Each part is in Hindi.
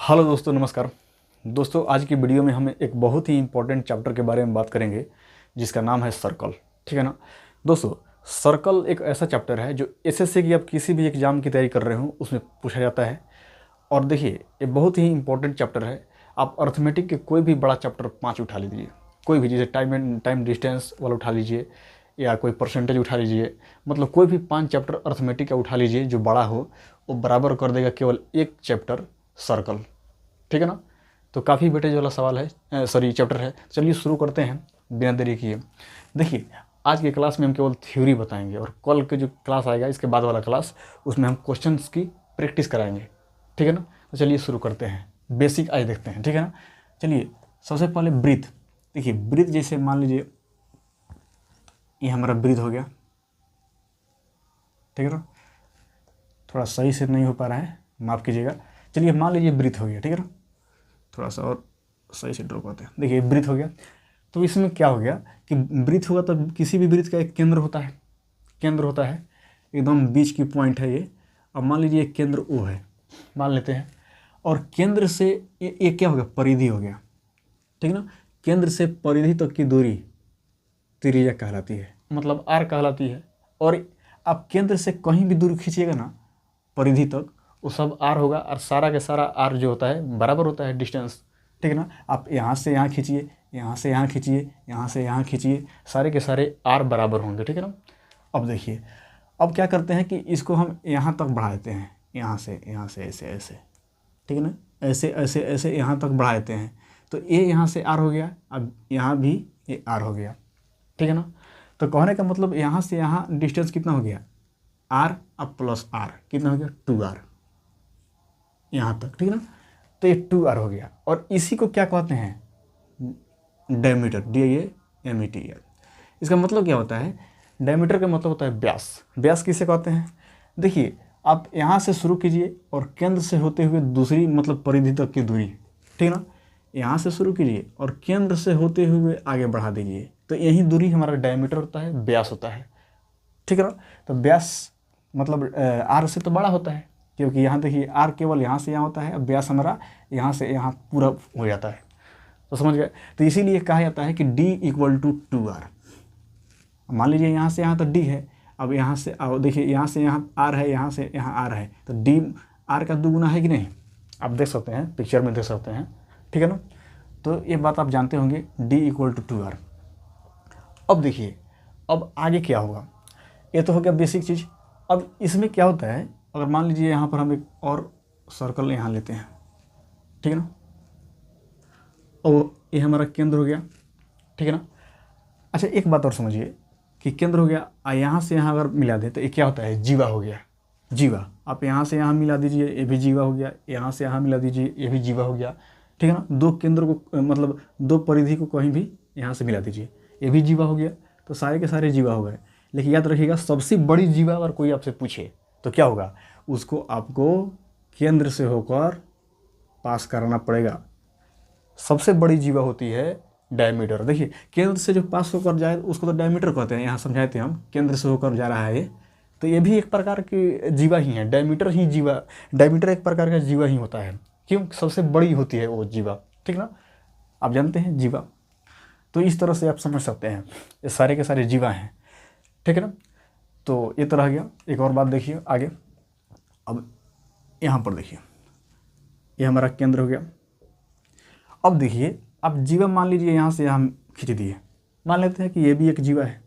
हेलो दोस्तों, नमस्कार। दोस्तों, आज की वीडियो में हम एक बहुत ही इंपॉर्टेंट चैप्टर के बारे में बात करेंगे जिसका नाम है सर्कल। ठीक है ना दोस्तों। सर्कल एक ऐसा चैप्टर है जो एसएससी की आप किसी भी एग्ज़ाम की तैयारी कर रहे हो उसमें पूछा जाता है। और देखिए, ये बहुत ही इंपॉर्टेंट चैप्टर है। आप अर्थमेटिक के कोई भी बड़ा चैप्टर 5 उठा लीजिए, कोई भी, जैसे टाइम डिस्टेंस वाला उठा लीजिए या कोई परसेंटेज उठा लीजिए, मतलब कोई भी 5 चैप्टर अर्थमेटिक का उठा लीजिए जो बड़ा हो, वो बराबर कर देगा केवल एक चैप्टर सर्कल। ठीक है ना। तो काफ़ी वेटेज वाला सवाल है, सॉरी चैप्टर है। चलिए शुरू करते हैं बिना देरी किए। देखिए, आज के क्लास में हम केवल थ्योरी बताएंगे और कल के जो क्लास आएगा इसके बाद वाला क्लास, उसमें हम क्वेश्चंस की प्रैक्टिस कराएंगे। ठीक है ना। तो चलिए शुरू करते हैं, बेसिक आज देखते हैं। ठीक है ना। चलिए, सबसे पहले ब्रीथ। देखिए, ब्रीथ जैसे मान लीजिए ये हमारा ब्रीथ हो गया। ठीक है ना। थोड़ा सही से नहीं हो पा रहा है, माफ़ कीजिएगा। चलिए, मान लीजिए ब्रीथ हो गया। ठीक है ना। थोड़ा सा और सही से ड्रॉ करते हैं। देखिए, ब्रीथ हो गया। तो इसमें क्या हो गया कि ब्रीथ होगा तो किसी भी ब्रीथ का एक केंद्र होता है, एकदम बीच की पॉइंट है ये। अब मान लीजिए एक केंद्र ओ है, मान लेते हैं। और केंद्र से ये क्या हो गया, परिधि हो गया। ठीक है ना। केंद्र से परिधि तक की दूरी त्रिज्या कहलाती है, मतलब आर कहलाती है। और आप केंद्र से कहीं भी दूरी खींचिएगा ना परिधि तक, वो सब आर होगा। और सारा के सारा आर जो होता है बराबर होता है डिस्टेंस। ठीक है ना। आप यहाँ से यहाँ खींचिए, यहाँ से यहाँ खींचिए, यहाँ से यहाँ खींचिए, सारे के सारे आर बराबर होंगे। ठीक है ना। अब देखिए, अब क्या करते हैं कि इसको हम यहाँ तक बढ़ा देते हैं, यहाँ से ऐसे ऐसे। ठीक है ना। ऐसे ऐसे ऐसे यहाँ तक बढ़ा देते हैं। तो ये यहाँ से आर हो गया, अब यहाँ भी ये आर हो गया। ठीक है ना। तो कहने का मतलब यहाँ से यहाँ डिस्टेंस कितना हो गया, आर अब प्लस आर कितना हो गया, 2r यहाँ तक। ठीक है ना। तो ये 2r हो गया। और इसी को क्या कहते हैं, डायमीटर, DIAMETR। इसका मतलब क्या होता है, डायमीटर का मतलब होता है व्यास। व्यास किसे कहते हैं, देखिए आप यहाँ से शुरू कीजिए और केंद्र से होते हुए दूसरी मतलब परिधि तक की दूरी। ठीक है ना। यहाँ से शुरू कीजिए और केंद्र से होते हुए आगे बढ़ा दीजिए, तो यही दूरी हमारा डायमीटर होता है, व्यास होता है। ठीक है ना। तो व्यास मतलब आर से तो बड़ा होता है, क्योंकि यहाँ देखिए आर केवल यहाँ से यहाँ होता है, अब व्यास हमारा यहाँ से यहाँ पूरा हो जाता है। तो समझ गए। तो इसीलिए कहा जाता है कि D = 2r। मान लीजिए यहाँ से यहाँ तो D है, अब यहाँ से देखिए यहाँ से यहाँ r है, यहाँ से यहाँ r है, तो D r का 2 गुना है कि नहीं, आप देख सकते हैं, पिक्चर में देख सकते हैं। ठीक है ना। तो ये बात आप जानते होंगे, D = 2r। अब देखिए, अब आगे क्या होगा, ये तो हो गया बेसिक चीज़। अब इसमें क्या होता है, अगर मान लीजिए यहाँ पर हम एक और सर्कल यहाँ लेते हैं। ठीक है ना। और ये हमारा केंद्र हो गया। ठीक है ना। अच्छा, एक बात और समझिए कि केंद्र हो गया, यहाँ से यहाँ अगर मिला दें तो ये क्या होता है, जीवा हो गया। जीवा, आप यहाँ से यहाँ मिला दीजिए, ये भी जीवा हो गया। यहाँ से यहाँ मिला दीजिए, ये भी जीवा हो गया। ठीक है ना। दो केंद्र को मतलब दो परिधि को कहीं भी यहाँ से मिला दीजिए, ये भी जीवा हो गया। तो सारे के सारे जीवा हो गए। लेकिन याद रखिएगा, सबसे बड़ी जीवा अगर कोई आपसे पूछे तो क्या होगा, उसको आपको केंद्र से होकर पास कराना पड़ेगा। सबसे बड़ी जीवा होती है डायमीटर। देखिए, केंद्र से जो पास होकर जाए उसको तो डायमीटर कहते हैं, यहाँ समझाए थे हम। केंद्र से होकर जा रहा है ये, तो ये भी एक प्रकार की जीवा ही है। डायमीटर एक प्रकार का जीवा ही होता है। क्यों, सबसे बड़ी होती है वो जीवा। ठीक ना। आप जानते हैं जीवा, तो इस तरह से आप समझ सकते हैं, ये सारे के सारे जीवा हैं। ठीक है ना। तो ये तो रह गया। एक और बात देखिए आगे। अब यहाँ पर देखिए, ये हमारा केंद्र हो गया। अब देखिए, अब जीवा मान लीजिए यहाँ से यहाँ खींच दिए, मान लेते हैं कि ये भी एक जीवा है,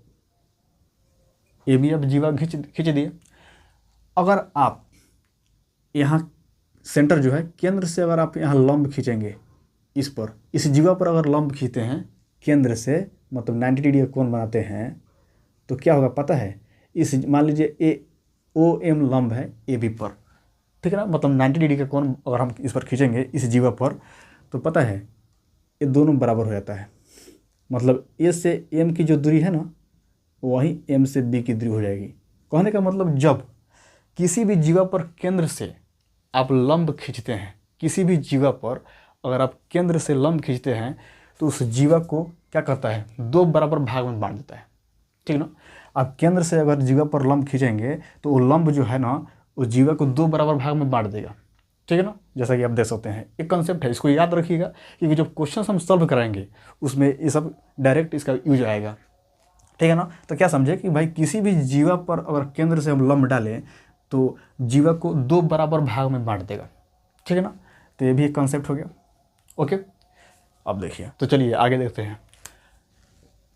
ये भी अब जीवा खींच दिए। अगर आप यहाँ सेंटर जो है, केंद्र से अगर आप यहाँ लंब खींचेंगे, इस पर, इस जीवा पर अगर लंब खींचते हैं केंद्र से, मतलब 90 डिग्री का कोण बनाते हैं, तो क्या होगा पता है, इस मान लीजिए OM लंब है AB पर। ठीक है ना। मतलब 90 डिग्री का कोण अगर हम इस पर खींचेंगे इस जीवा पर, तो पता है ये दोनों बराबर हो जाता है। मतलब A से M की जो दूरी है ना, वही M से B की दूरी हो जाएगी। कहने का मतलब, जब किसी भी जीवा पर केंद्र से आप लंब खींचते हैं, किसी भी जीवा पर अगर आप केंद्र से लंब खींचते हैं, तो उस जीवा को क्या करता है, 2 बराबर भाग में बांट देता है। ठीक ना। आप केंद्र से अगर जीवा पर लंब खींचेंगे तो वो लंब जो है ना, उस जीवा को 2 बराबर भाग में बांट देगा। ठीक है ना। जैसा कि आप देख सकते हैं। एक कंसेप्ट है, इसको याद रखिएगा, क्योंकि जब क्वेश्चन हम सॉल्व कराएंगे उसमें ये सब डायरेक्ट इसका यूज आएगा, ठीक है ना। तो क्या समझे कि भाई किसी भी जीवा पर अगर केंद्र से हम लंब डालें तो जीवा को 2 बराबर भाग में बांट देगा, ठीक है ना। तो ये भी एक कंसेप्ट हो गया। ओके, अब देखिए, तो चलिए आगे देखते हैं।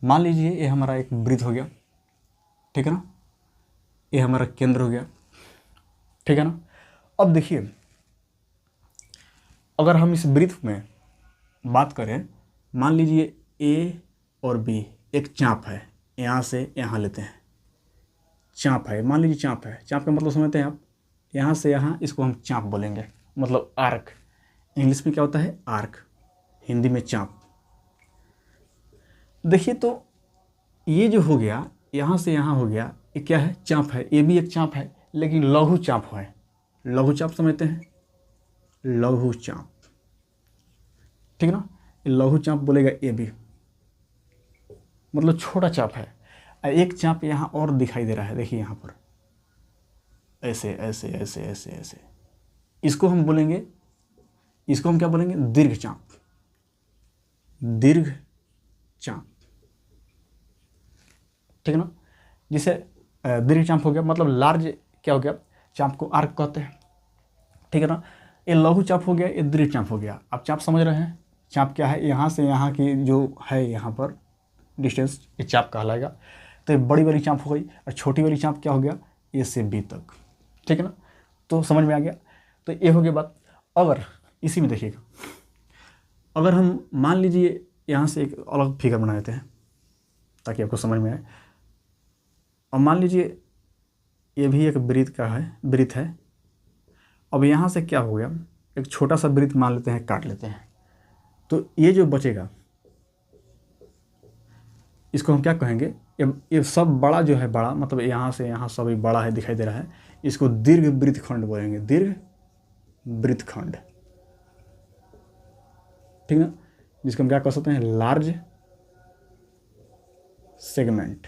मान लीजिए ये हमारा एक वृत्त हो गया, ठीक है ना, ये हमारा केंद्र हो गया, ठीक है ना। अब देखिए, अगर हम इस वृत्त में बात करें, मान लीजिए ए और बी एक चाप है, यहाँ से यहाँ लेते हैं, चाप है, मान लीजिए चाप है। चाप का मतलब समझते हैं आप, यहाँ से यहाँ, इसको हम चाप बोलेंगे, मतलब आर्क। इंग्लिश में क्या होता है? आर्क, हिंदी में चाप। देखिए, तो ये जो हो गया, यहाँ से यहाँ हो गया, ये क्या है? चाप है। ये भी एक चाप है, लेकिन लघु चाप है। लघु चाप समझते हैं? लघु चाप, ठीक है ना। लघु चाप बोलेगा ए भी, मतलब छोटा चाप है। एक चाप यहाँ और दिखाई दे रहा है, देखिए यहाँ पर, ऐसे ऐसे ऐसे ऐसे ऐसे, इसको हम बोलेंगे, इसको हम क्या बोलेंगे? दीर्घ चाप। दीर्घ चाप, ठीक है ना। जिसे दीर्घ चाप हो गया, मतलब लार्ज क्या हो गया? चाप को आर्क कहते हैं, ठीक है ना। ये लघु चाप हो गया, ये दीर्घ चाप हो गया। आप चाप समझ रहे हैं? चाप क्या है? यहाँ से यहाँ की जो है यहाँ पर डिस्टेंस, ये चाप कहलाएगा। तो ये बड़ी वाली चाप हो गई, और छोटी वाली चाप क्या हो गया? ए से बी तक, ठीक है ना। तो समझ में आ गया। तो ये हो गया बात। अगर इसी में देखिएगा, अगर हम मान लीजिए यहाँ से एक अलग फिगर बना देते हैं ताकि आपको समझ में आए। और मान लीजिए ये भी एक वृत्त का है, वृत्त है। अब यहाँ से क्या हो गया? एक छोटा सा वृत्त मान लेते हैं, काट लेते हैं। तो ये जो बचेगा, इसको हम क्या कहेंगे? ये सब बड़ा जो है, बड़ा मतलब यहाँ से यहाँ सभी बड़ा है, दिखाई दे रहा है, इसको दीर्घ वृत्तखंड बोलेंगे। दीर्घ वृत्तखंड, ठीक ना, जिसको हम क्या कह सकते हैं? Large segment.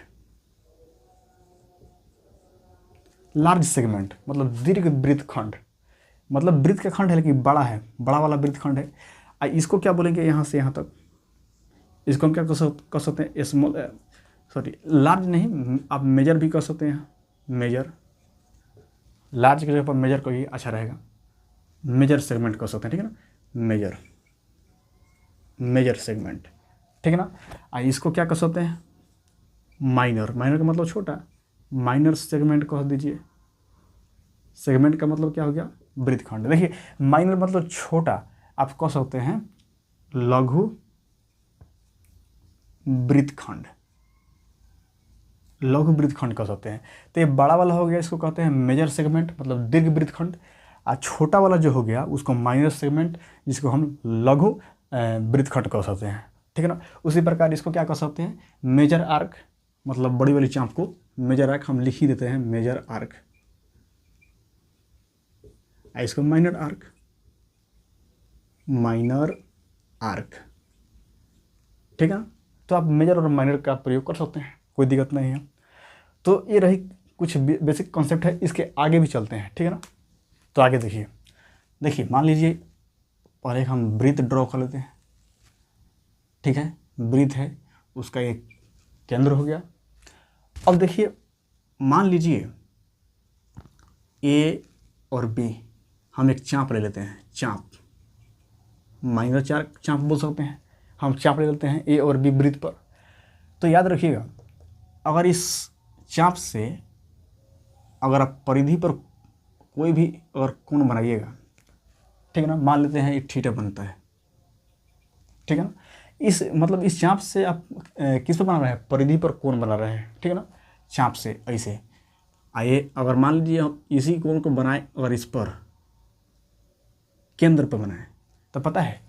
लार्ज सेगमेंट मतलब दीर्घ वृत्तखंड, मतलब वृत्त का खंड है लेकिन बड़ा है, बड़ा वाला वृत्तखंड है। इसको क्या बोलेंगे? यहाँ से यहाँ तक, इसको हम क्या कह सकते हैं? स्मॉल, सॉरी, लार्ज नहीं, आप मेजर भी कह सकते हैं। मेजर, लार्ज की जगह पर मेजर को ही अच्छा रहेगा। मेजर सेगमेंट कह सकते हैं, ठीक है ना। मेजर, मेजर सेगमेंट, ठीक है ना। इसको क्या कह सकते हैं? माइनर। माइनर का मतलब छोटा, माइनर सेगमेंट कह दीजिए। सेगमेंट का मतलब क्या हो गया? वृत्तखंड। देखिए, माइनर मतलब छोटा, आप कह सकते हैं लघु वृत्तखंड। लघु वृत्तखंड कह सकते हैं। तो ये बड़ा वाला हो गया, इसको कहते हैं मेजर सेगमेंट, मतलब दीर्घ वृत्तखंड। और छोटा वाला जो हो गया उसको माइनर सेगमेंट, जिसको हम लघु वृत्तखंड कह सकते हैं, ठीक है ना। उसी प्रकार इसको क्या कह सकते हैं? मेजर आर्क, मतलब बड़ी वाली चाप को मेजर आर्क हम लिख ही देते हैं, मेजर आर्क। इसको माइनर आर्क, माइनर आर्क, ठीक है ना। तो आप मेजर और माइनर का प्रयोग कर सकते हैं, कोई दिक्कत नहीं है। तो ये रही कुछ बेसिक कॉन्सेप्ट है, इसके आगे भी चलते हैं, ठीक है ना। तो आगे देखिए, देखिए मान लीजिए पहले हम वृत्त ड्रॉ कर लेते हैं, ठीक है। वृत्त है, उसका एक केंद्र हो गया। अब देखिए, मान लीजिए ए और बी, हम एक चाप ले लेते हैं, चाप, माइनर चाप बोल सकते हैं। हम चाप ले लेते हैं ए और बी वृत्त पर। तो याद रखिएगा, अगर इस चाप से अगर आप परिधि पर कोई भी अगर कोण बनाइएगा, ठीक है ना, मान लेते हैं ये थीटा बनता है, ठीक है ना। इस मतलब इस चाप से आप किस पर बना रहे हैं? परिधि पर कोण बना रहे हैं, ठीक है ना। चाप से ऐसे आइए, अगर मान लीजिए हम इसी कोण को बनाएं, अगर इस पर केंद्र पर बनाएं, तो पता है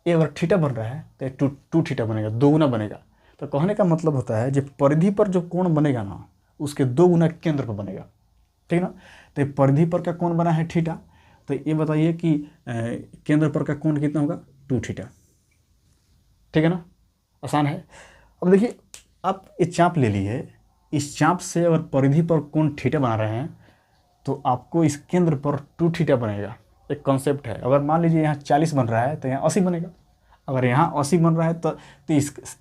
ये अगर थीटा बन रहा है तो टू थीटा बनेगा, 2 गुना बनेगा। तो कहने का मतलब होता है जब परिधि पर जो कोण बनेगा ना, उसके 2 गुना केंद्र पर बनेगा, ठीक है ना। तो परिधि पर का कोण बना है थीटा, तो ये बताइए कि केंद्र पर का कोण कितना होगा? 2 थीटा, ठीक है ना। आसान है। अब देखिए, आप ये चाप ले लिए, इस चाप से अगर परिधि पर कोण थीटा बना रहे हैं तो आपको इस केंद्र पर 2 थीटा बनेगा, एक कॉन्सेप्ट है। अगर मान लीजिए यहाँ 40 बन रहा है तो यहाँ 80 बनेगा। अगर यहाँ 80 बन रहा है तो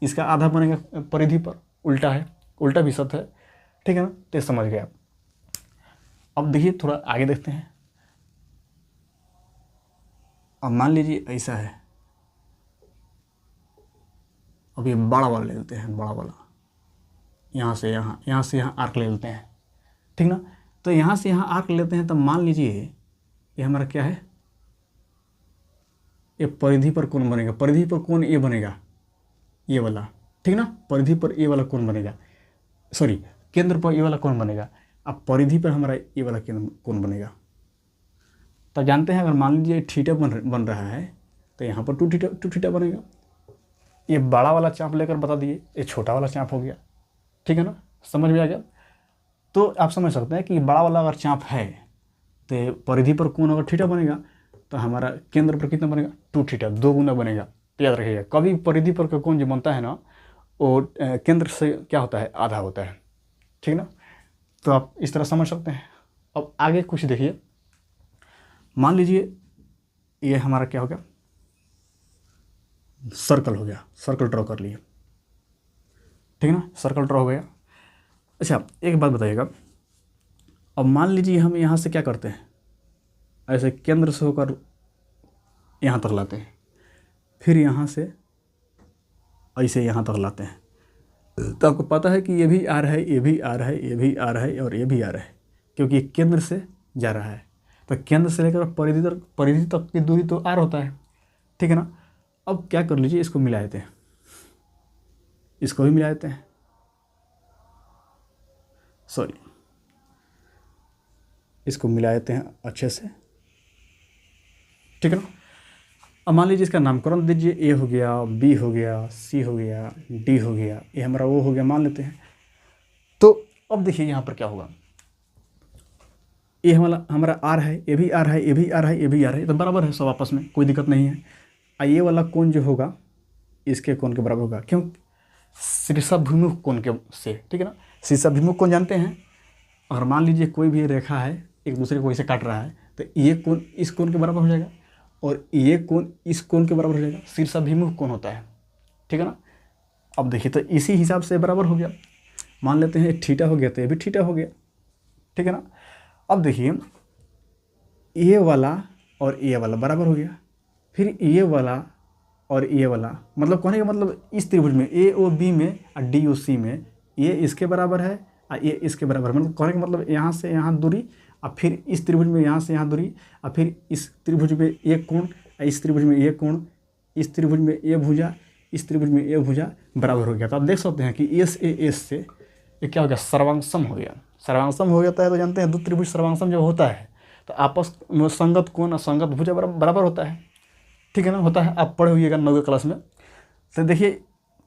इसका आधा बनेगा परिधि पर, उल्टा है, उल्टा भी सत्य है, ठीक है ना। तो समझ गए आप। अब देखिए थोड़ा आगे देखते हैं। अब मान लीजिए ऐसा है, अब ये बड़ा वाला ले लेते हैं, बड़ा वाला, यहाँ से यहाँ, यहाँ से यहाँ आर्क ले लेते हैं, ठीक ना। तो यहाँ से यहाँ आर्क लेते हैं, तो मान लीजिए ये हमारा क्या है, ये परिधि पर कोण बनेगा। परिधि पर कोण ये बनेगा, ये वाला, ठीक ना। परिधि पर ये वाला कोण बनेगा, सॉरी केंद्र पर ये वाला कोण बनेगा। अब परिधि पर हमारा ये वाला कोण बनेगा। तो जानते हैं अगर मान लीजिए थीटा बन रहा है तो यहाँ पर टू थीटा बनेगा। ये बड़ा वाला चाप लेकर बता दिए, ये छोटा वाला चाप हो गया, ठीक है ना। समझ में आ गया। तो आप समझ सकते हैं कि बड़ा वाला अगर चाप है तो परिधि पर कोण अगर थीटा बनेगा तो हमारा केंद्र पर कितना बनेगा, 2 थीटा, 2 गुना बनेगा। तो याद रखिएगा, कभी परिधि पर का कोण जो बनता है ना वो केंद्र से क्या होता है, आधा होता है, ठीक ना। तो आप इस तरह समझ सकते हैं। अब आगे कुछ देखिए, मान लीजिए ये हमारा क्या हो गया, सर्कल हो गया, सर्कल ड्रॉ कर लिए, ठीक है ना, सर्कल ड्रॉ हो गया। अच्छा एक बात बताइएगा, अब मान लीजिए हम यहाँ से क्या करते हैं, ऐसे केंद्र से होकर यहाँ तक लाते हैं, फिर यहाँ से ऐसे यहाँ तक लाते हैं। तो आपको पता है कि ये भी आ रहा है, ये भी आ रहा है, ये भी आ रहा है और ये भी आ रहा है, क्योंकि केंद्र से जा रहा है। तो केंद्र से लेकर परिधि तक की दूरी तो आर होता है, ठीक है ना। अब क्या कर लीजिए, इसको मिला देते हैं, इसको भी मिला देते हैं, सॉरी इसको मिला देते हैं अच्छे से, ठीक है ना। अब मान लीजिए इसका नामकरण दीजिए, ए हो गया, बी हो गया, सी हो गया, डी हो गया, ये हमारा वो हो गया मान लेते हैं। तो अब देखिए यहाँ पर क्या होगा, ये हमारा आर है, ये भी आर है, ये भी आर है, ये भी आर है, तो बराबर है सब आपस में, कोई दिक्कत नहीं है। ये वाला कोण जो होगा इसके कोण के बराबर होगा, क्यों, शीर्षाभिमुख कोण के से, ठीक है ना। शीर्षाभिमुख कोण जानते हैं, और मान लीजिए कोई भी रेखा है एक दूसरे को ऐसे काट रहा है तो ये कोण इस कोण के बराबर हो जाएगा और ये कोण इस कोण के बराबर हो जाएगा, शीर्षाभिमुख कोण होता है, ठीक है ना। अब देखिए तो इसी हिसाब से बराबर हो गया, मान लेते हैं थीटा हो गया तो ये भी थीटा हो गया, ठीक है ना। अब देखिए ये वाला और ये वाला बराबर हो गया, फिर ये वाला और ये वाला, मतलब कहने का मतलब इस त्रिभुज में ए ओ बी में और डी ओ सी में ये इसके बराबर है और ये इसके बराबर, मतलब कहने का मतलब यहाँ से यहाँ दूरी और फिर इस त्रिभुज में यहाँ से यहाँ दूरी और फिर इस त्रिभुज में एक कोण, इस त्रिभुज में ये कोण, इस त्रिभुज में ये भुजा, इस त्रिभुज में ये भुजा बराबर हो गया। तो आप देख सकते हैं कि एस से ये क्या हो गया, सर्वांगसम हो गया। सर्वांगसम हो जाता है तो जानते हैं दो त्रिभुज सर्वांगसम जब होता है तो आपस में संगत कोण और संगत भुजा बराबर होता है, ठीक है ना, होता है। आप पढ़े हुइएगा 9वीं क्लास में। तो देखिए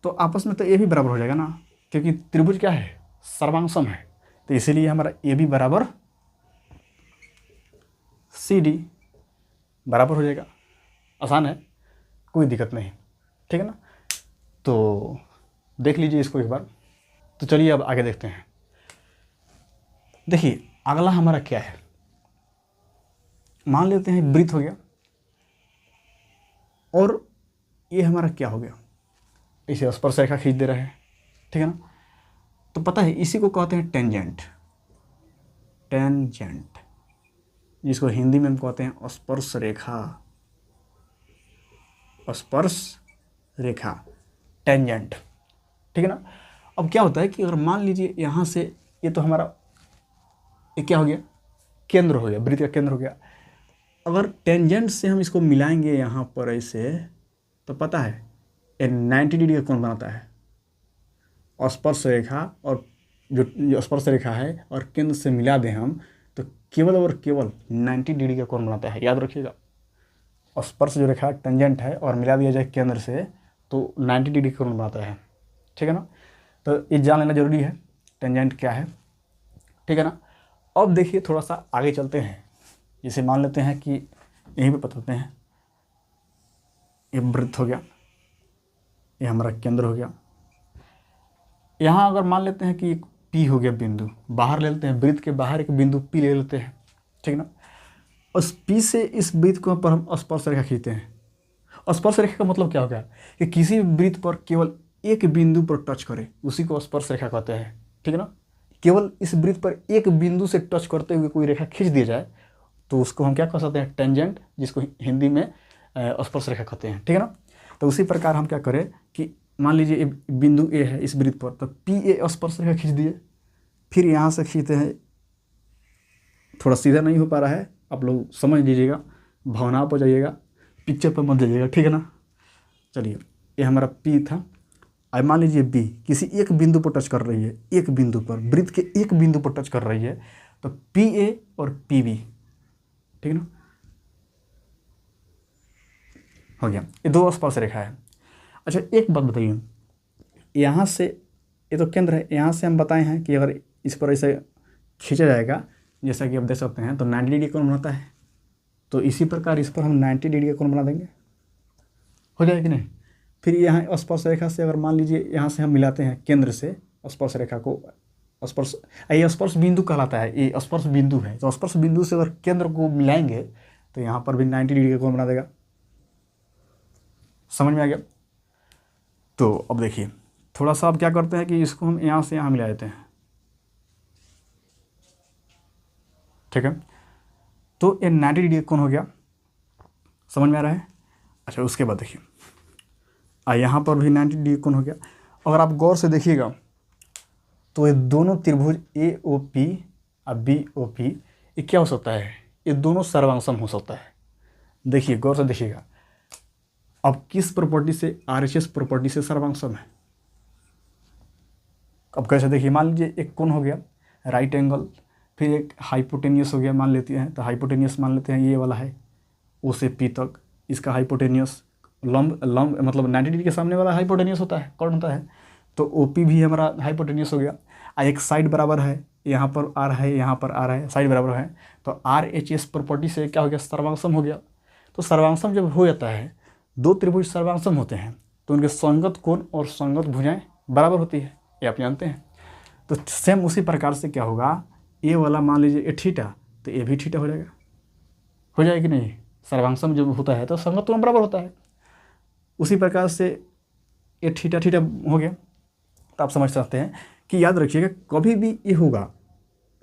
तो आपस में तो ये भी बराबर हो जाएगा ना, क्योंकि त्रिभुज क्या है, सर्वांगसम है। तो इसीलिए हमारा ए बी बराबर सी डी बराबर हो जाएगा। आसान है, कोई दिक्कत नहीं, ठीक है ना। तो देख लीजिए इसको एक बार। तो चलिए अब आगे देखते हैं। देखिए अगला हमारा क्या है, मान लेते हैं वृत्त हो गया और ये हमारा क्या हो गया, इसे स्पर्श रेखा खींच दे रहे हैं, ठीक है ना। तो पता है इसी को कहते हैं टेंजेंट, टेंजेंट जिसको हिंदी में हम कहते हैं स्पर्श रेखा, स्पर्श रेखा, टेंजेंट, ठीक है ना। अब क्या होता है कि अगर मान लीजिए यहाँ से ये तो हमारा ये क्या हो गया, केंद्र हो गया, वृत्त का केंद्र हो गया। अगर टेंजेंट से हम इसको मिलाएंगे यहाँ पर ऐसे, तो पता है ये 90 डिग्री का कोण बनाता है। और स्पर्श रेखा और जो स्पर्श रेखा है और केंद्र से मिला दें हम तो केवल और केवल 90 डिग्री का कोण बनाता है, याद रखिएगा। और स्पर्श जो रेखा टेंजेंट है और मिला दिया जाए केंद्र से तो 90 डिग्री का कोण बनाता है, ठीक है ना। तो ये जान लेना जरूरी है टेंजेंट क्या है, ठीक है ना। अब देखिए थोड़ा सा आगे चलते हैं। जैसे मान लेते हैं कि यहीं पे बताते हैं ये वृत्त हो गया, ये हमारा केंद्र हो गया। यहाँ अगर मान लेते हैं कि पी हो गया बिंदु, बाहर ले लेते हैं, वृत्त के बाहर एक बिंदु पी ले लेते हैं, ठीक ना। उस P से इस वृत्त को पर हम स्पर्श रेखा खींचते हैं। स्पर्श रेखा का मतलब क्या हो गया कि किसी भी वृत्त पर केवल एक बिंदु पर टच करे, उसी को स्पर्श रेखा कहते हैं, ठीक है ना। केवल इस वृत्त पर एक बिंदु से टच करते हुए कोई रेखा खींच दी जाए तो उसको हम क्या कह सकते हैं, टेंजेंट, जिसको हिंदी में स्पर्श रेखा कहते हैं, ठीक है ना। तो उसी प्रकार हम क्या करें कि मान लीजिए बिंदु ए है इस वृत्त पर, तो पी ए स्पर्श रेखा खींच दिए। फिर यहाँ से खींचते हैं, थोड़ा सीधा नहीं हो पा रहा है, आप लोग समझ लीजिएगा, भावनाओं पर जाइएगा, पिक्चर पर मत जाइएगा, ठीक है ना। चलिए, ये हमारा पी था। अब मान लीजिए बी किसी एक बिंदु पर टच कर रही है, एक बिंदु पर, वृत्त के एक बिंदु पर टच कर रही है, तो पी ए और पी बी, ठीक है ना, हो गया। ये दो स्पर्श रेखा है। अच्छा, एक बात बताइए, यहाँ से ये तो केंद्र है, यहाँ से हम बताए हैं कि अगर इस पर ऐसे खींचा जाएगा, जैसा कि आप देख सकते हैं, तो 90 डिग्री कोण बनाता है। तो इसी प्रकार इस पर हम 90 डिग्री का कोण बना देंगे, हो जाएगा कि नहीं। फिर यहाँ स्पर्श रेखा से अगर मान लीजिए यहाँ से हम मिलाते हैं केंद्र से स्पर्श रेखा को, स्पर्श, ये स्पर्श बिंदु कहलाता है, ये स्पर्श बिंदु है। तो स्पर्श बिंदु से अगर केंद्र को मिलाएंगे तो यहाँ पर भी 90 डिग्री का कोण बना देगा। समझ में आ गया। तो अब देखिए, थोड़ा सा अब क्या करते हैं कि इसको हम यहाँ से यहाँ मिला देते हैं, ठीक है। तो ये 90 डिग्री कौन हो गया, समझ में आ रहा है। अच्छा, उसके बाद देखिए, यहाँ पर भी 90 डिग्री कौन हो गया। अगर आप गौर से देखिएगा तो ये दोनों त्रिभुज ए ओ पी और बी ओ पी, ये क्या हो सकता है, ये दोनों सर्वांगसम हो सकता है। देखिए, गौर से देखिएगा, अब किस प्रॉपर्टी से, RHS प्रॉपर्टी से सर्वांगसम है। अब कैसे, देखिए, मान लीजिए एक कोण हो गया राइट एंगल, फिर एक हाइपोटेनियस हो गया, मान लेते हैं, तो हाइपोटेनियस मान लेते हैं ये वाला है, ओ से पी तक, इसका हाइपोटेनियस लंब मतलब 90 डिग्री के सामने वाला हाइपोटेनियस होता है, कौन होता है। तो OP भी हमारा हाइपोटेनियस हो गया। एक साइड बराबर है, यहाँ पर आर है, यहाँ पर आर है, साइड बराबर है, तो RHS प्रॉपर्टी से क्या हो गया, सर्वांगसम हो गया। तो सर्वांगसम जब हो जाता है, दो त्रिभुज सर्वांगसम होते हैं तो उनके संगत कोण और संगत भुजाएं बराबर होती है, ये आप जानते हैं। तो सेम उसी प्रकार से क्या होगा, ये वाला मान लीजिए ए थीटा, तो ये भी थीटा हो जाएगा, हो जाएगा कि नहीं। सर्वांगसम जब होता है तो संगत कोण बराबर होता है। उसी प्रकार से ये थीटा थीटा हो गया। तो आप समझ सकते हैं कि याद रखिएगा, कभी भी ये होगा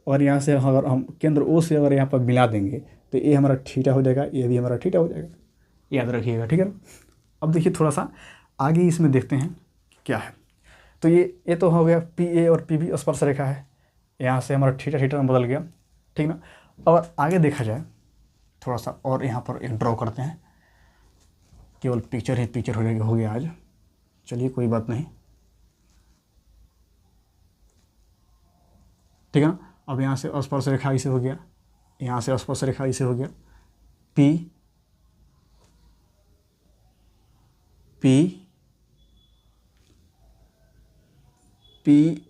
और यहाँ से अगर हम केंद्र O से अगर यहाँ पर मिला देंगे तो ये हमारा थीटा हो जाएगा, ये भी हमारा थीटा हो जाएगा, याद रखिएगा, ठीक है ना। अब देखिए, थोड़ा सा आगे इसमें देखते हैं क्या है। तो ये तो हो गया PA और PB स्पर्श रेखा है, यहाँ से हमारा थीटा थीटा में बदल गया, ठीक ना। और आगे देखा जाए थोड़ा सा, और यहाँ पर एक ड्रॉ करते हैं, केवल पिक्चर ही पिक्चर हो गया आज, चलिए कोई बात नहीं, ठीक है ना। अब यहाँ से स्पर्श रेखा इसे हो गया, यहाँ से स्पर्श रेखा इसे हो गया, P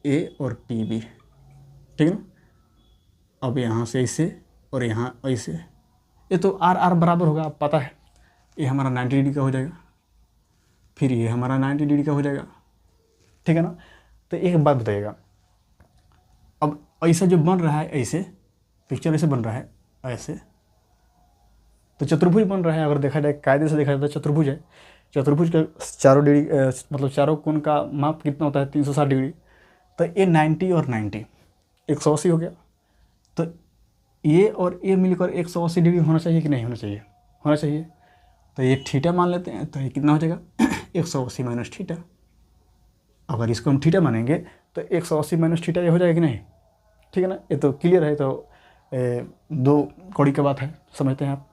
A और PB, ठीक है ना। अब यहाँ से ऐसे और यहाँ ऐसे, ये तो R बराबर होगा, आप पता है, ये हमारा 90 डिग्री का हो जाएगा, फिर ये हमारा 90 डिग्री का हो जाएगा, ठीक है ना। तो एक बात बताइएगा, अब ऐसा जो बन रहा है, ऐसे पिक्चर ऐसे बन रहा है, ऐसे तो चतुर्भुज बन रहा है। अगर देखा जाए, कायदे से देखा जाए तो चतुर्भुज है। चतुर्भुज का चारों डिग्री मतलब चारों कोण का माप कितना होता है, 360 डिग्री। तो ये 90 और 90 180 हो गया। तो ये और ये मिलकर 180 डिग्री होना चाहिए कि नहीं होना चाहिए, होना चाहिए। तो ये थीटा मान लेते हैं, तो ये कितना हो जाएगा 180 माइनस थीटा। अगर इसको हम थीटा मानेंगे तो 180 माइनस थीटा ये हो जाएगा कि नहीं, ठीक है ना। ये तो क्लियर है, तो दो कौड़ी की बात है, समझते हैं आप।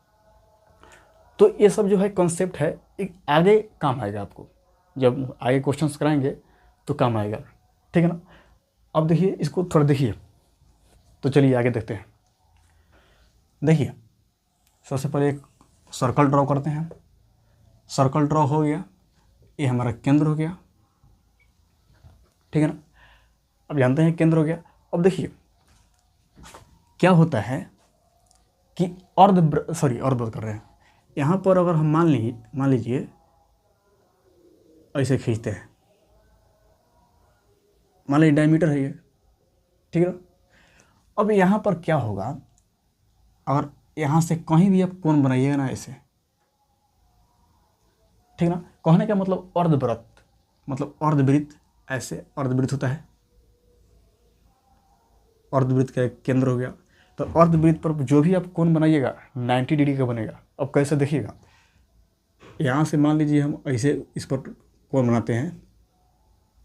तो ये सब जो है कॉन्सेप्ट है, एक आगे काम आएगा आपको, जब आगे क्वेश्चंस कराएंगे तो काम आएगा, ठीक है ना। अब देखिए, इसको थोड़ा देखिए, तो चलिए आगे देखते हैं। देखिए, सबसे पहले एक सर्कल ड्रॉ करते हैं। सर्कल ड्रॉ हो गया, ये हमारा केंद्र हो गया, ठीक है ना। अब जानते हैं केंद्र हो गया। अब देखिए क्या होता है कि अर्ध कर रहे हैं। यहाँ पर अगर हम मान लीजिए ऐसे खींचते हैं, मान लीजिए डायमीटर है ये, ठीक है ना। अब यहाँ पर क्या होगा, अगर यहाँ से कहीं भी आप कोण बनाइएगा ना ऐसे, ठीक ना। कहने का मतलब अर्धवृत्त, मतलब अर्धवृत्त, ऐसे अर्धवृत्त होता है, अर्धवृत्त का एक केंद्र हो गया। तो अर्धवृत्त पर जो भी आप कोण बनाइएगा 90 डिग्री का बनेगा। अब कैसे देखिएगा, यहाँ से मान लीजिए हम ऐसे इस पर कोण बनाते हैं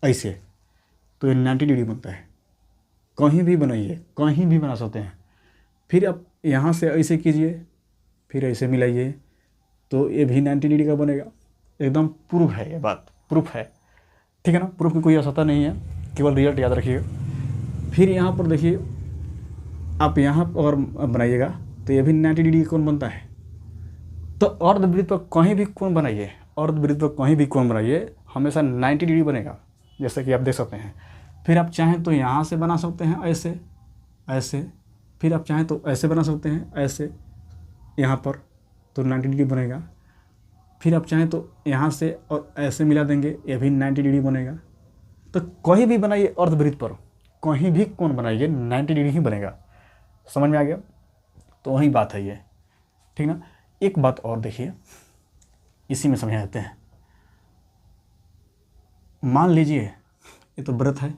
ऐसे, तो ये 90 डिग्री बनता है। कहीं भी बनाइए, कहीं भी बना सकते हैं। फिर आप यहाँ से ऐसे कीजिए, फिर ऐसे मिलाइए, तो ये भी 90 डिग्री का बनेगा। एकदम प्रूफ है, ये बात प्रूफ है, ठीक है ना। प्रूफ की कोई आवश्यकता नहीं है, केवल रिजल्ट याद रखिएगा। फिर यहाँ पर देखिए, आप यहाँ और बनाइएगा तो ये भी 90 डिग्री का कोण बनता है। तो अर्धवृत्त पर कहीं भी कोण बनाइए, अर्धवृत्त पर कहीं भी कोण बनाइए, हमेशा 90 डिग्री बनेगा, जैसे कि आप देख सकते हैं। फिर आप चाहें तो यहाँ से बना सकते हैं ऐसे ऐसे, फिर आप चाहें तो ऐसे बना सकते हैं ऐसे, यहाँ पर तो 90 डिग्री बनेगा। फिर आप चाहें तो यहाँ से और ऐसे मिला देंगे, ये भी 90 डिग्री बनेगा। तो कहीं भी बनाइए अर्धवृत्त पर, कहीं भी कोण बनाइए 90 डिग्री ही बनेगा। समझ में आ गया? तो वही बात है ये, ठीक ना। एक बात और देखिए, इसी में समझा देते हैं। मान लीजिए ये तो वृत्त है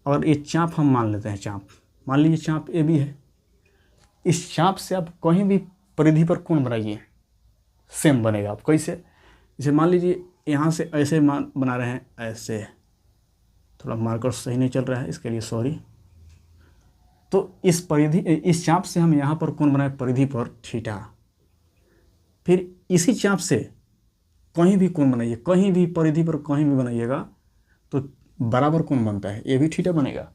और ये चाप हम मान लेते हैं, चाप मान लीजिए, चाप ए बी है। इस चाप से आप कहीं भी परिधि पर कोण बनाइए, सेम बनेगा। आप कैसे, जैसे मान लीजिए यहाँ से ऐसे बना रहे हैं ऐसे, थोड़ा मार्कर सही नहीं चल रहा है, इसके लिए सॉरी। तो इस परिधि, इस चाप से हम यहाँ पर कोण बनाए परिधि पर थीटा। फिर इसी चाप से कहीं भी कोण बनाइए, कहीं भी परिधि पर कहीं भी बनाइएगा तो बराबर कोण बनता है, ये भी थीटा बनेगा।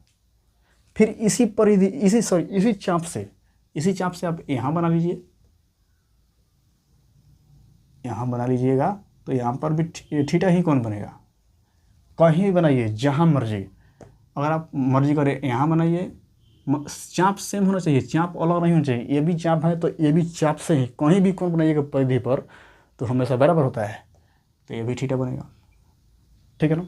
फिर इसी परिधि, इसी चाप से आप यहाँ बना लीजिए, यहाँ बना लीजिएगा तो यहाँ पर भी थीटा ही कोण बनेगा। कहीं भी बनाइए, जहाँ मर्जी, अगर आप मर्जी करें यहाँ बनाइए, चाप सेम होना चाहिए, चाप अलग नहीं होना चाहिए। ये भी चाप है तो ये भी चाप से ही कहीं भी कोण बनाइएगा परिधि पर तो हमेशा बराबर होता है, तो ये भी थीटा बनेगा, ठीक है ना।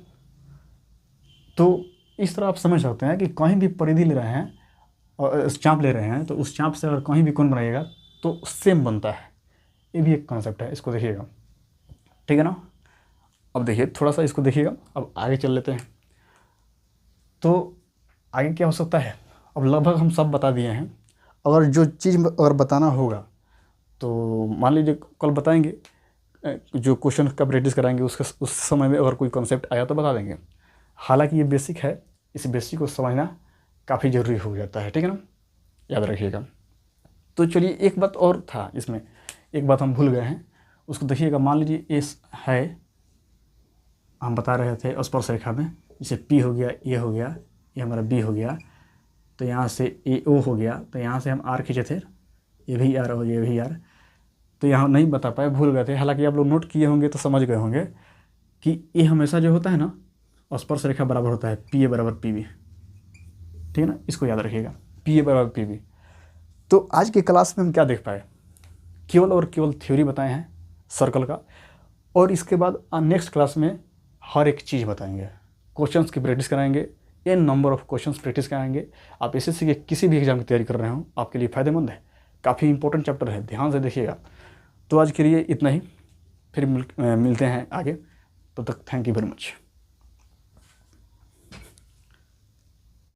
तो इस तरह आप समझ सकते हैं कि कहीं भी परिधि ले रहे हैं और चाप ले रहे हैं तो उस चाप से अगर कहीं भी कोण बनाइएगा तो सेम बनता है। ये भी एक कॉन्सेप्ट है, इसको देखिएगा, ठीक है ना। अब देखिए थोड़ा सा इसको देखिएगा, अब आगे चल लेते हैं। तो आगे क्या हो सकता है, अब लगभग हम सब बता दिए हैं। अगर जो चीज़ अगर बताना होगा तो मान लीजिए कल बताएंगे, जो क्वेश्चन का प्रैक्टिस कराएंगे उस समय में अगर कोई कॉन्सेप्ट आया तो बता देंगे। हालांकि ये बेसिक है, इस बेसिक को समझना काफ़ी ज़रूरी हो जाता है, ठीक है ना, याद रखिएगा। तो चलिए एक बात और था इसमें, एक बात हम भूल गए हैं, उसको देखिएगा। मान लीजिए ये है, हम बता रहे थे स्पर्श रेखा में, जैसे P हो गया, ये हो गया, ये हमारा B हो गया, तो यहाँ से AO हो गया, तो यहाँ से हम R खींचे थे, ये भी R हो गया, ये भी R। तो यहाँ नहीं बता पाए, भूल गए थे। हालांकि आप लोग नोट किए होंगे तो समझ गए होंगे कि ये हमेशा जो होता है ना, स्पर्श रेखा बराबर होता है PA बराबर PB, ठीक है ना, इसको याद रखिएगा, PA बराबर PB। तो आज की क्लास में हम क्या देख पाए, केवल और केवल थ्योरी बताए हैं सर्कल का, और इसके बाद नेक्स्ट क्लास में हर एक चीज़ बताएंगे, क्वेश्चंस की प्रैक्टिस कराएंगे, n number of questions practice कराएंगे। आप एसएससी के किसी भी एग्जाम की तैयारी कर रहे हो, आपके लिए फ़ायदेमंद है, काफ़ी इंपॉर्टेंट चैप्टर है, ध्यान से देखिएगा। तो आज के लिए इतना ही, फिर मिलते हैं आगे, तब तक थैंक यू वेरी मच।